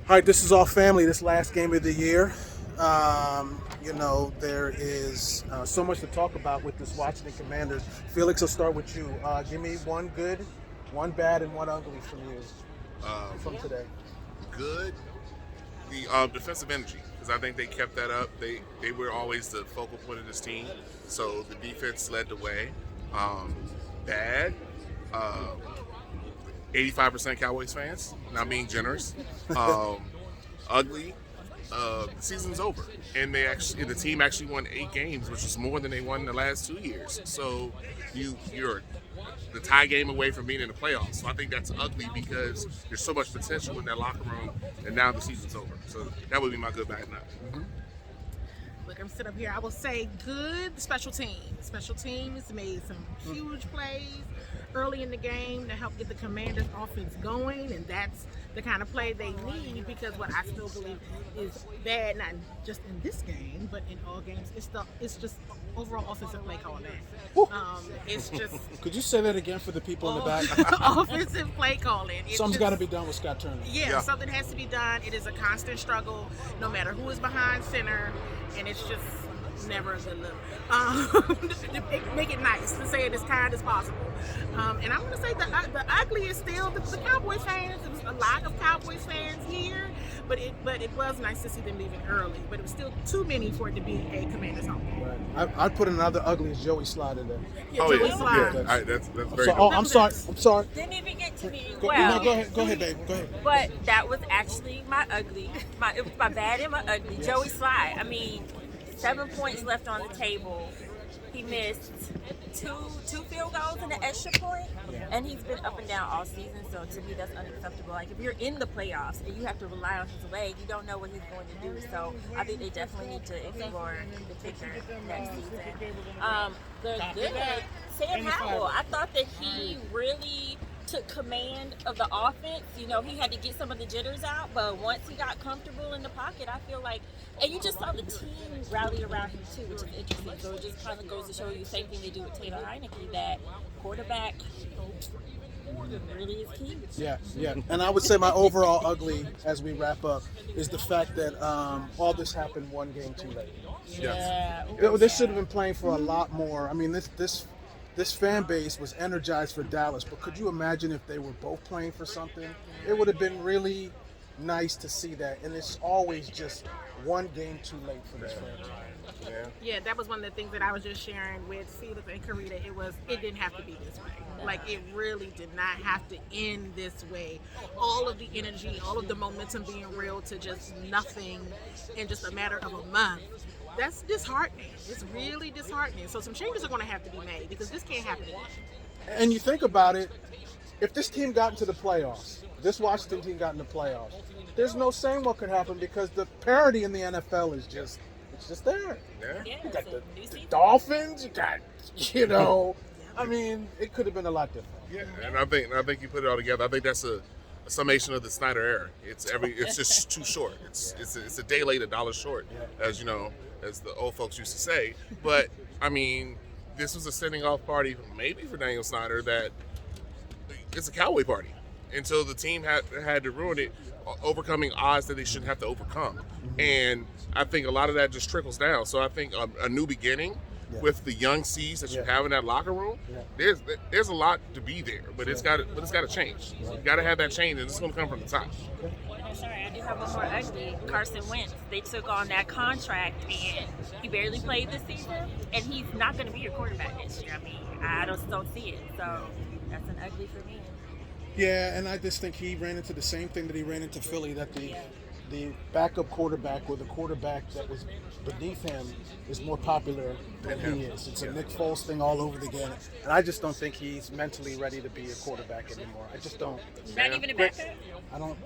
All right, this is all family. This last game of the year. There is so much to talk about with this Washington Commanders. Felix, I'll start with you. Give me one good, one bad, and one ugly from you from today. Good. The defensive energy, because I think they kept that up. They were always the focal point of this team, so the defense led the way. Bad. 85% Cowboys fans, not being generous. Ugly. The season's over, and the team actually won 8 games, which is more than they won in the last 2 years. So you're the tie game away from being in the playoffs. So I think that's ugly because there's so much potential in that locker room, and now the season's over. So that would be my good, bad, and ugly. Look, I'm sitting up here. I will say good special teams. Special teams made some huge plays early in the game to help get the Commanders' offense going, and that's the kind of play they need, because what I still believe is bad, not just in this game, but in all games, it's just overall offensive play calling. It's just Could you say that again for the people in the back? offensive play calling. Something's got to be done with Scott Turner. Yeah, something has to be done. It is a constant struggle, no matter who is behind center, and it's just never a good look. Make it nice to say it as kind as possible. And I'm going to say the ugly is still the Cowboys fans. There was a lot of Cowboys fans here, but it was nice to see them leaving early. But it was still too many for it to be a Commanders home. Right. I'd put another ugly as Joey Slide in there. Joey Slide. Yeah. That's very good. I'm sorry. Didn't even get to me. Go ahead, babe. Go ahead. But that was actually my ugly. It was my bad and my ugly. Yes. Joey Slide. I mean, 7 points left on the table. He missed two field goals and an extra point, and he's been up and down all season. So to me, that's unacceptable. Like, if you're in the playoffs and you have to rely on his leg, you don't know what he's going to do. So I think they definitely need to explore the kicker next season. The good, Sam Howell. I thought that he really took command of the offense. You know, he had to get some of the jitters out, but once he got comfortable in the pocket, I feel like, and you just saw the team rally around him too, which is interesting. So it just kind of goes to show you the same thing they do with Taylor Heineke, that quarterback really is key. Yeah. And I would say my overall ugly, as we wrap up, is the fact that all this happened one game too late. Yeah. This should have been playing for a lot more. I mean, this fan base was energized for Dallas, but could you imagine if they were both playing for something? It would have been really nice to see that, and it's always just one game too late for this franchise. Yeah, that was one of the things that I was just sharing with Felix and Carita. It didn't have to be this way. Like, it really did not have to end this way. All of the energy, all of the momentum being real to just nothing in just a matter of a month. That's disheartening. It's really disheartening. So some changes are going to have to be made, because this can't happen again. And you think about it, if this team got into the playoffs, this Washington team got in the playoffs, there's no saying what could happen, because the parity in the NFL is just there. Yeah. You got the Dolphins, you got, I mean, it could have been a lot different. Yeah, and I think you put it all together. I think that's a summation of the Snyder era. It's just too short. It's a day late, a dollar short, as you know, as the old folks used to say. But I mean, this was a sending off party, maybe for Daniel Snyder, that it's a cowboy party, and so the team had to ruin it, overcoming odds that they shouldn't have to overcome. And I think a lot of that just trickles down. So I think a new beginning with the young C's that you have in that locker room. There's a lot to be there, but it's got to change. You got to have that change, and it's going to come from the top. Sorry, I do have one more ugly. Carson Wentz. They took on that contract, and he barely played this season, and he's not going to be your quarterback next year. I mean, I just don't see it. So that's an ugly for me. Yeah, and I just think he ran into the same thing that he ran into Philly, that the backup quarterback, or the quarterback that was beneath him, is more popular than he is. It's a Nick Foles thing all over again, and I just don't think he's mentally ready to be a quarterback anymore. I just don't. Not even a backup? I don't.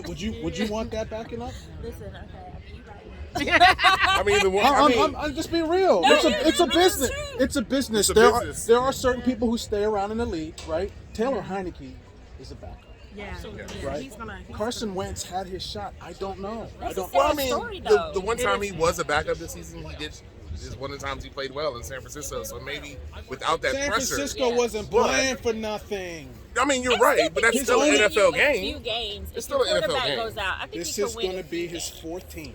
Would you want that backing up? Listen, okay, you're right. I mean, I'm just being real. No, it's a business. true. It's a business. It's a business. There are certain people who stay around in the league, right? Taylor Heineke is a backup. Yeah, Right. he's gonna. Carson Wentz had his shot. I don't know. That's I don't. a sad story, though. the one time he was a backup this season, he did is one of the times he played well in San Francisco. So maybe without that San pressure, Francisco wasn't But- playing for nothing. I mean, you're right, but that's His still an only- NFL Few game. games. It's If still your an NFL quarterback game. goes out, I think This he is can win. going to a be few his games. fourth team.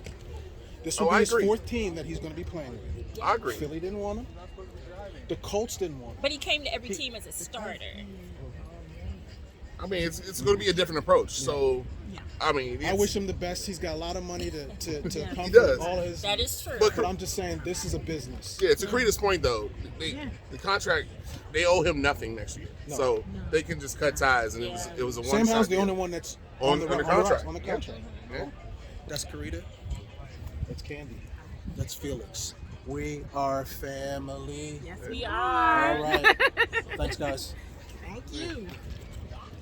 This Oh, will be I his agree. fourth team that he's going to be playing with. I agree. Philly didn't want him. The Colts didn't want him. But he came to every team as a starter. I mean, it's going to be a different approach. So, I mean, I wish him the best. He's got a lot of money to pump He does. all his. That is true. But- But I'm just saying, this is a business. Yeah, to Carita's point though, the contract they owe him nothing next year, No. so they can just cut ties, and it was a one. Sam Howell's the only one that's On- the under on the contract. on the contract. Yeah. That's Carita. That's Candi. That's Felix. We are family. Yes, we All are. right. Thanks, guys. Thank you.